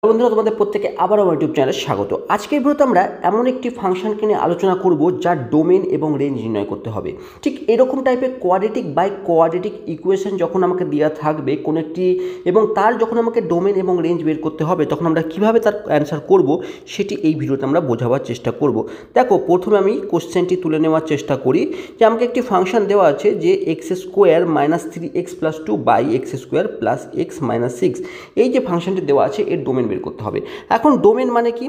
বন্ধুরা, তোমাদের প্রত্যেকে আবার আমার ইউটিউব চ্যানেলে স্বাগত। আজকের ভিডিওতে আমরা এমন একটি ফাংশনকে নিয়ে আলোচনা করব যার ডোমেন এবং রেঞ্জ নির্ণয় করতে হবে। ঠিক এরকম টাইপের কোয়াড্রেটিক বাই কোয়াড্রেটিক ইকুয়েশন যখন আমাকে দেওয়া থাকবে কোন একটি, এবং তার যখন আমাকে ডোমেন এবং রেঞ্জ বের করতে হবে, তখন আমরা কিভাবে তার অ্যান্সার করব সেটি এই ভিডিওতে আমরা বোঝাবার চেষ্টা করব। দেখো, প্রথমে আমি কোশ্চেনটি তুলে নেওয়ার চেষ্টা করি যে আমাকে একটি ফাংশন দেওয়া আছে যে X square minus 3x plus 2 by X square plus X minus 6, এই যে ফাংশনটি দেওয়া আছে এর ডোমেন বের করতে হবে। এখন ডোমেন মানে কি?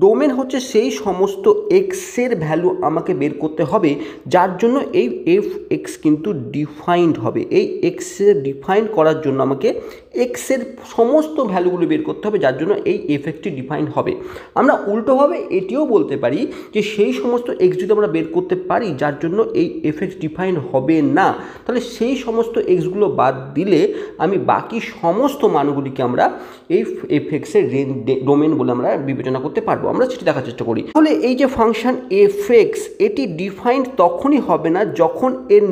ডোমেন হচ্ছে সেই সমস্ত এক্সের ভ্যালু আমাকে বের করতে হবে যার জন্য এই এফ এক্স কিন্তু ডিফাইন্ড হবে। এই এক্সের ডিফাইন করার জন্য আমাকে এক্সের সমস্ত ভ্যালুগুলো বের করতে হবে যার জন্য এই এফ এক্সটি ডিফাইন্ড হবে। আমরা উল্টোভাবে এটিও বলতে পারি যে সেই সমস্ত এক্স যদি আমরা বের করতে পারি যার জন্য এই এফ এক্স ডিফাইন্ড হবে না, তাহলে সেই সমস্ত এক্সগুলো বাদ দিলে আমি বাকি সমস্ত মানগুলিকে আমরা এই এফ এক্সের রেঞ্জ ডোমেন বলে আমরা বিবেচনা করতে পারবো। আমরা সেটি দেখার চেষ্টা করি। তাহলে এই যে ফাংশন এফ এক্স, এটি ডিফাইন্ড তখনই হবে না যখন এর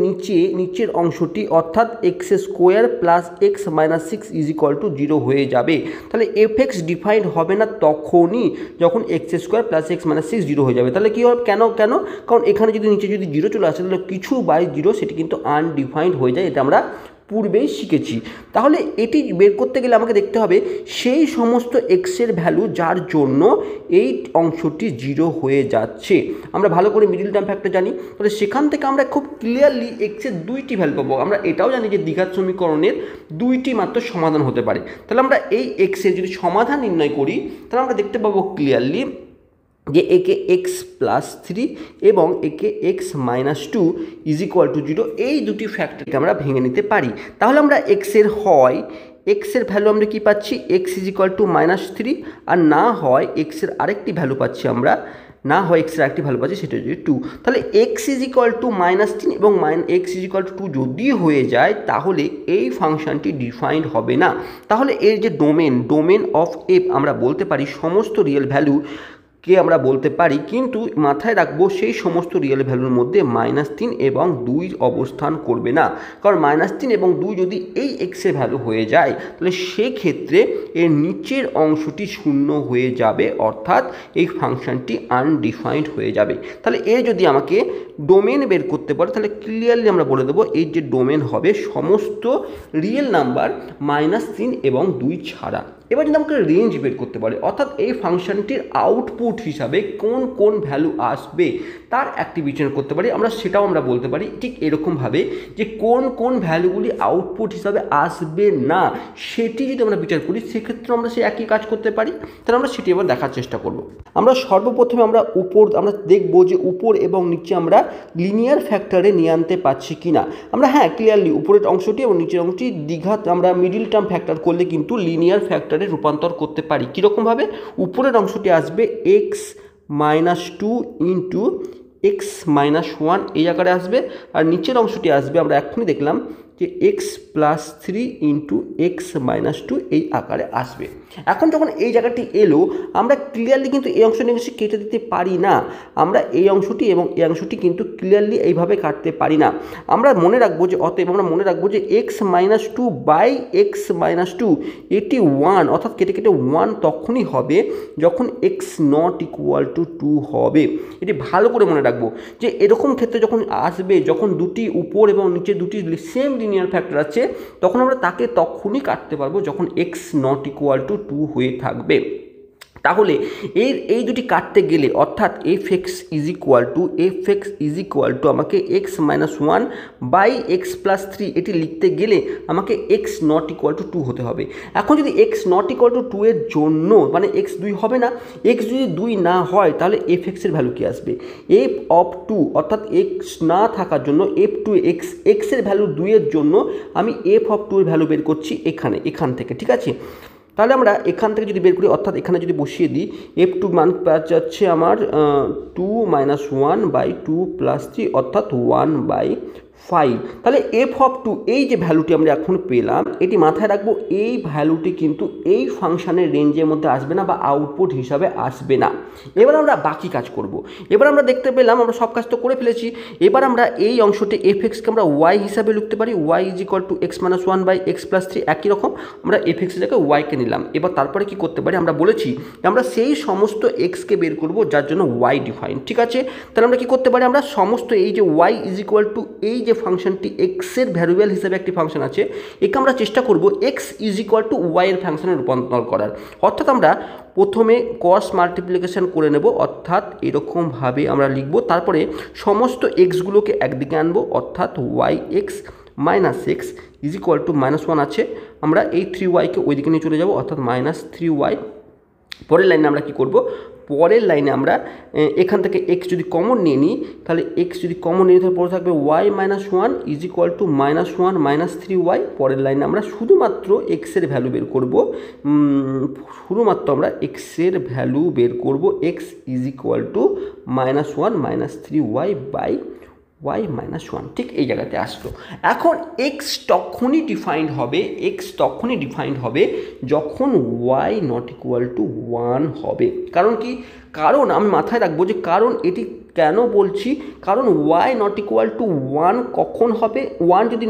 নিচের অংশটি অর্থাৎ x square plus X minus 6 is equal two 0 হয়ে যাবে। তাহলে এফ এক্স ডিফাইন্ড হবে না তখনই যখন x square plus X minus 6 0 হয়ে যাবে। তাহলে কী হবে? কেন? কারণ এখানে যদি নিচে যদি 0 চলে আসে তাহলে কিছু বাই 0 সেটি কিন্তু আনডিফাইন্ড হয়ে যায়। এটা আমরা পূর্বেই শিখেছি। তাহলে এটি বের করতে গেলে আমাকে দেখতে হবে সেই সমস্ত এক্সের ভ্যালু যার জন্য এই অংশটি 0 হয়ে যাচ্ছে। আমরা ভালো করে মিডিল টার্ম ফ্যাক্টর জানি, তাহলে সেখান থেকে আমরা খুব ক্লিয়ারলি এক্সের দুইটি ভ্যালু পাবো। আমরা এটাও জানি যে দ্বিঘাত সমীকরণের দুইটি মাত্র সমাধান হতে পারে। তাহলে আমরা এই এক্সের যদি সমাধান নির্ণয় করি তাহলে আমরা দেখতে পাবো ক্লিয়ারলি যে একে এক্স প্লাস 3 এবং একে x minus 2 is equal two 0, এই দুটি ফ্যাক্টরকে আমরা ভেঙে নিতে পারি। তাহলে আমরা এক্সের হয় এক্সের ভ্যালু আমরা কি পাচ্ছি? X is equal two minus 3, আর না হয় এক্সের আরেকটি ভ্যালু পাচ্ছি আমরা, না হয় এক্সের আরেকটি ভ্যালু পাচ্ছি সেটা যদি 2। তাহলে x is equal two minus 3 এবং এক্স ইজ ইকুয়াল টু 2 যদি হয়ে যায় তাহলে এই ফাংশনটি ডিফাইন্ড হবে না। তাহলে এর যে ডোমেন অফ এফ আমরা বলতে পারি সমস্ত রিয়েল ভ্যালু কে আমরা বলতে পারি, কিন্তু মাথায় রাখবো সেই সমস্ত রিয়েল ভ্যালুর মধ্যে -3 এবং 2 অবস্থান করবে না। কারণ -3 এবং 2 যদি এই এক্সের ভ্যালু হয়ে যায় তাহলে সেক্ষেত্রে এর নিচের অংশটি শূন্য হয়ে যাবে, অর্থাৎ এই ফাংশনটি আনডিফাইন্ড হয়ে যাবে। তাহলে এর যদি আমাকে ডোমেন বের করতে পারে তাহলে ক্লিয়ারলি আমরা বলে দেবো এই যে ডোমেন হবে সমস্ত রিয়েল নাম্বার -3 এবং 2 ছাড়া। এবার যদি আমাকে রেঞ্জ বের করতে পারে, অর্থাৎ এই ফাংশনটির আউটপুট হিসাবে কোন কোন ভ্যালু আসবে তার একটি বিচার করতে পারি, আমরা সেটাও আমরা বলতে পারি ঠিক এরকমভাবে যে কোন কোন ভ্যালুগুলি আউটপুট হিসাবে আসবে না সেটি যদি আমরা বিচার করি সেক্ষেত্রে আমরা সেই একই কাজ করতে পারি। তাহলে আমরা সেটি এবার দেখার চেষ্টা করব। আমরা সর্বপ্রথমে আমরা দেখব যে উপর এবং নিচে আমরা লিনিয়ার ফ্যাক্টরে নিয়ে আনতে পারছি কিনা। আমরা ক্লিয়ারলি উপরের অংশটি এবং নিচের অংশটি দ্বিঘাত আমরা মিডিল টার্ম ফ্যাক্টর করলে কিন্তু লিনিয়ার ফ্যাক্টরে রূপান্তর করতে পারি। কীরকমভাবে? উপরের অংশটি আসবে x minus 2 into x minus 1 এই আকারে আসবে, আর নিচের অংশটি আসবে আমরা এখনই দেখলাম যে x plus 3 into x minus 2 এই আকারে আসবে। এখন যখন এই জায়গাটি এলো আমরা ক্লিয়ারলি কিন্তু এই অংশটি কেটে দিতে পারি না। আমরা এই অংশটি এবং এই অংশটি কিন্তু ক্লিয়ারলি এইভাবে কাটতে পারি না। আমরা মনে রাখবো যে অতএব আমরা মনে রাখবো যে X minus 2 by X minus 2 এটি 1, অর্থাৎ কেটে 1 তখনই হবে যখন এক্স নট ইকুয়াল টু 2 হবে। এটি ভালো করে মনে রাখবো যে এরকম ক্ষেত্রে যখন আসবে, যখন দুটি উপর এবং নিচে দুটি সেম লিনিয়ার ফ্যাক্টর আছে তখন আমরা তাকে তখনই কাটতে পারবো যখন এক্স নট ইকুয়াল টু 2 হয়ে থাকবে। তাহলে এই দুটি কাটতে গেলে অর্থাৎ F x is equal to আমাকে x minus 1 by x plus 3 এটি লিখতে গেলে আমাকে এক্স নট ইকুয়াল টু 2 হতে হবে। এখন যদি এক্স নট ইকুয়াল টু 2 এর জন্য মানে এক্স 2 হবে না, এক্স যদি 2 না হয় তাহলে এফ এক্সের ভ্যালু কী আসবে? এফ অফ 2, অর্থাৎ এক্স না থাকার জন্য এফ 2 এক্সের ভ্যালু 2 এর জন্য আমি এফ অফ 2 এর ভ্যালু বের করছি এখান থেকে, ঠিক আছে? তাহলে আমরা এখান থেকে যদি বের করি, অর্থাৎ এখানে যদি বসিয়ে দিই এফ 2 মান যাচ্ছে আমার 2 - 1 বাই 2 প্লাস 3 অর্থাৎ 1/4 5। তাহলে f(2) এই যে ভ্যালুটি আমরা এখন পেলাম, এটি মাথায় রাখবো, এই ভ্যালুটি কিন্তু এই ফাংশনের রেঞ্জের মধ্যে আসবে না বা আউটপুট হিসাবে আসবে না। এবার আমরা বাকি কাজ করব। এবার আমরা দেখতে পেলাম আমরা সব কাজ তো করে ফেলেছি। এবার আমরা এই অংশটি fx-কে আমরা y হিসাবে লিখতে পারি, y = x - 1 / x + 3। একই রকম আমরা fx-এর জায়গায় y-কে নিলাম। এবার তারপরে কি করতে পারি, আমরা বলেছি আমরা সেই সমস্ত x-কে বের করব যার জন্য y ডিফাইন। ঠিক আছে, তাহলে আমরা কি করতে পারি, আমরা সমস্ত এই যে y = এই যে ফাংশনটি x-এর ভ্যারিয়েবল হিসেবে একটি ফাংশন আছে, একে আমরা চেষ্টা করব x = y এর ফাংশনে রূপান্তর করার। অর্থাৎ আমরা প্রথমে ক্রস মাল্টিপ্লিকেশন করে নেব, অর্থাৎ এরকমভাবে আমরা লিখব, তারপরে সমস্ত এক্সগুলোকে একদিকে আনবো, অর্থাৎ y(x - x) = -1 আছে, আমরা এই 3y-কে ওই দিকে নিয়ে চলে যাব, অর্থাৎ -3y। পরের লাইনে আমরা কি করব, পরের লাইনে আমরা এখান থেকে x যদি কমন নিয়ে নিই, তাহলে x যদি কমন নিয়ে তাহলে পরে থাকবে y - 1 -1 - 3y। পরের লাইনে আমরা শুধুমাত্র x এর ভ্যালু বের করব, x = -1 - 3y y - 1। ঠিক এই জায়গাতে আসলো। এখন x তখনই ডিফাইন্ড হবে যখন y ≠ 1 হবে। কারণ কি, কারণ আমি মাথায় রাখবো যে কারণ এটি কেন বলছি, কারণ y ≠ 1 কখন হবে, y যদি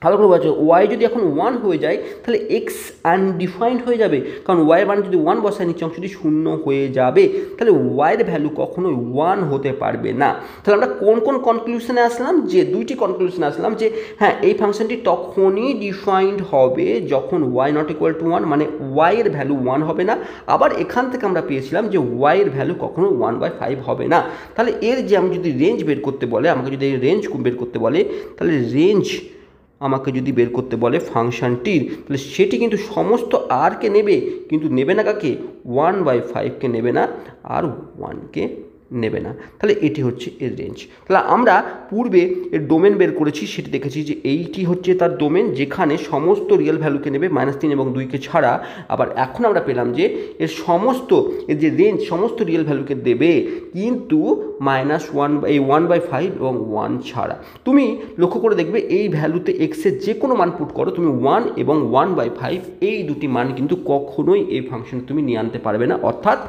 ভালো করে বলছো, y যদি এখন 1 হয়ে যায় তাহলে x আনডিফাইন্ড হয়ে যাবে, কারণ y এর মান যদি 1 বসায় নিচে অংশটি 0 হয়ে যাবে, তাহলে y এর ভ্যালু কখনোই 1 হতে পারবে না। তাহলে আমরা কোন কনক্লুশনে আসলাম, যে দুইটি কনক্লুশনে আসলাম, যে হ্যাঁ এই ফাংশনটি তখনই ডিফাইন্ড হবে যখন y ≠ 1, মানে y এর ভ্যালু 1 হবে না। আবার এখান থেকে আমরা পেয়েছিলাম যে y এর ভ্যালু কখনো 1/5 হবে না। তাহলে এর যে আমি যদি রেঞ্জ বের করতে বলে, আমাকে যদি এই রেঞ্জ বের করতে বলে, তাহলে রেঞ্জ আমাকে যদি বের করতে বলে ফাংশনটির, তাহলে সেটি কিন্তু সমস্ত আরকে নেবে, কিন্তু নেবে না কাকে, 1/5-কে নেবে না, আর 1-কে নেবে না। তাহলে এটি হচ্ছে এর রেঞ্জ। তাহলে আমরা পূর্বে এর ডোমেন বের করেছি, সেটি দেখেছি যে এইটি হচ্ছে তার ডোমেন, যেখানে সমস্ত রিয়েল ভ্যালুকে নেবে, -3 এবং 2-কে ছাড়া। আবার এখন আমরা পেলাম যে এর যে রেঞ্জ সমস্ত রিয়েল ভ্যালুকে দেবে, কিন্তু -1/5 এবং 1 ছাড়া। তুমি লক্ষ্য করে দেখবে এই ভ্যালুতে x-এর যে কোনো মান পুট করো, তুমি 1 এবং 1/5 এই দুটি মান কিন্তু কখনোই এই ফাংশনে তুমি নিয়ে আনতে পারবে না, অর্থাৎ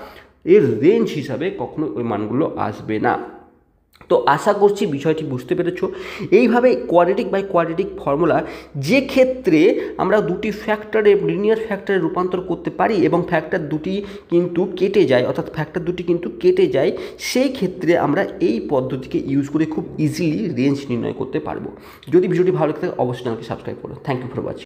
এর রেঞ্জ হিসাবে কখনো ওই মানগুলো আসবে না। তো আশা করছি বিষয়টি বুঝতে পেরেছো। এইভাবে কোয়াড্রেটিক ফর্মুলা, যে ক্ষেত্রে আমরা দুটি ফ্যাক্টরে লিনিয়ার ফ্যাক্টরে রূপান্তর করতে পারি এবং ফ্যাক্টর দুটি কিন্তু কেটে যায়, সেই ক্ষেত্রে আমরা এই পদ্ধতিকে ইউজ করে খুব ইজিলি রেঞ্জ নির্ণয় করতে পারবো। যদি ভিডিওটি ভালো লাগে অবশ্যই আমাকে সাবস্ক্রাইব করো। Thank you for watching.